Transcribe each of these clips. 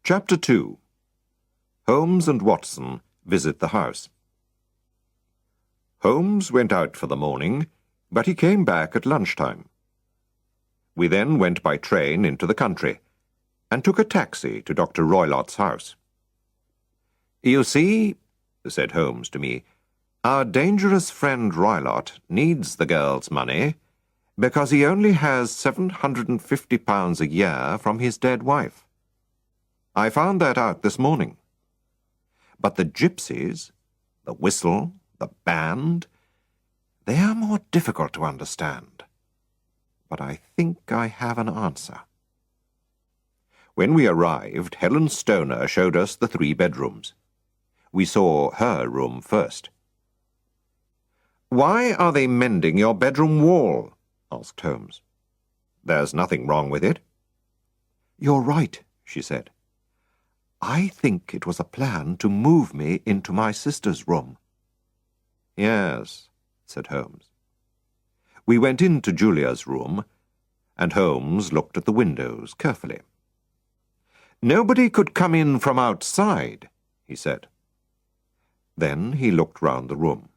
Chapter 2. Holmes and Watson visit the house. Holmes went out for the morning, but he came back at lunchtime. We then went by train into the country and took a taxi to Dr. Roylott's house. "You see," said Holmes to me, "our dangerous friend Roylott needs the girl's money because he only has £750 a year from his dead wife. I found that out this morning. But the gypsies, the whistle, the band, they are more difficult to understand. But I think I have an answer." When we arrived, Helen Stoner showed us the 3 bedrooms. We saw her room first. "Why are they mending your bedroom wall?" asked Holmes. "There's nothing wrong with it." "You're right," she said. "I think it was a plan to move me into my sister's room." "Yes," said Holmes. We went into Julia's room, and Holmes looked at the windows carefully. "Nobody could come in from outside," he said. Then he looked round the room.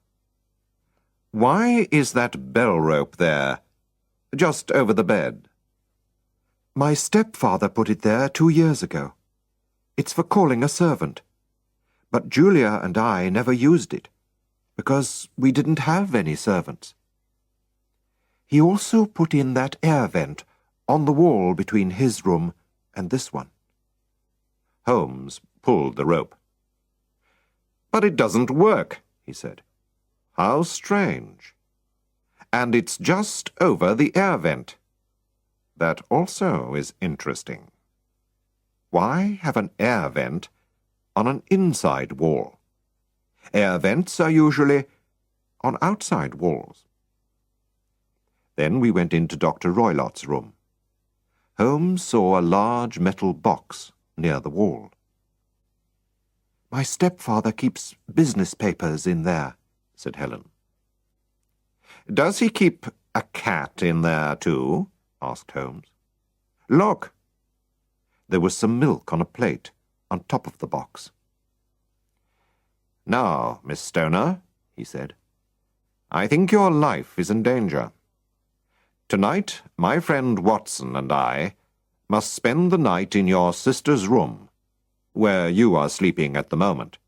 "Why is that bell rope there, just over the bed?" "My stepfather put it there 2 years ago. It's for calling a servant. But Julia and I never used it, because we didn't have any servants. He also put in that air vent on the wall between his room and this one." Holmes pulled the rope. "But it doesn't work," he said. "How strange. And it's just over the air vent. That also is interesting. Why have an air vent on an inside wall? Air vents are usually on outside walls." Then we went into Dr. Roylott's room. Holmes saw a large metal box near the wall. "My stepfather keeps business papers in there," said Helen. "Does he keep a cat in there too?" asked Holmes. "Look." There was some milk on a plate on top of the box. "Now, Miss Stoner," he said, "I think your life is in danger. Tonight, my friend Watson and I must spend the night in your sister's room, where you are sleeping at the moment."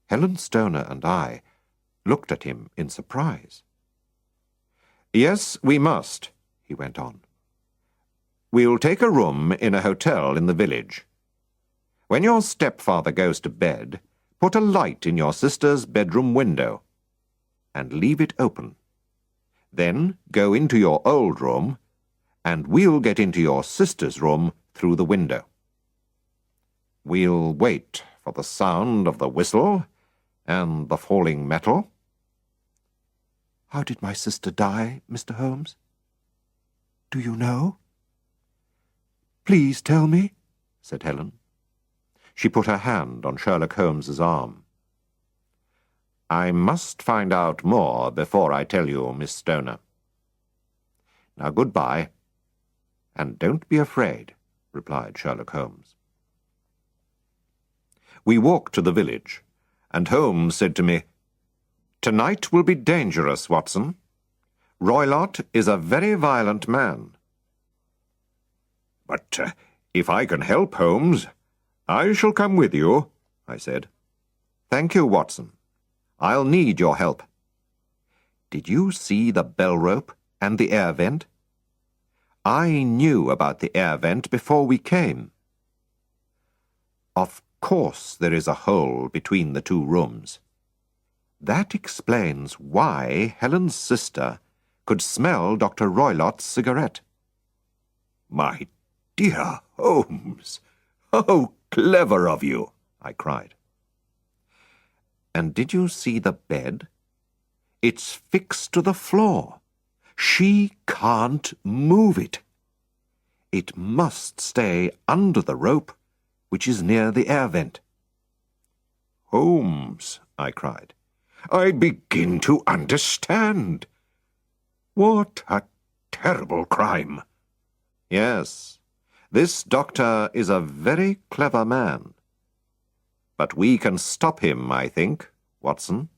Helen Stoner and I looked at him in surprise. "Yes, we must," he went on. "We'll take a room in a hotel in the village. When your stepfather goes to bed, put a light in your sister's bedroom window and leave it open. Then go into your old room, and we'll get into your sister's room through the window. We'll wait for the sound of the whistle and the falling metal." "How did my sister die, Mr. Holmes? Do you know?" "Please tell me," said Helen. She put her hand on Sherlock Holmes's arm. "I must find out more before I tell you, Miss Stoner. Now, goodbye, and don't be afraid," replied Sherlock Holmes. We walked to the village, and Holmes said to me, "Tonight will be dangerous, Watson. Roylott is a very violent man." "But if I can help, Holmes, I shall come with you," I said. "Thank you, Watson. I'll need your help. Did you see the bell rope and the air vent? I knew about the air vent before we came. Of course there is a hole between the 2 rooms. That explains why Helen's sister could smell Dr. Roylott's cigarette." "My dear Holmes, how clever of you!" I cried. "And did you see the bed? It's fixed to the floor. She can't move it. It must stay under the rope, which is near the air vent." "Holmes," I cried, "I begin to understand. What a terrible crime!" "Yes, This doctor is a very clever man. But we can stop him, I think, Watson.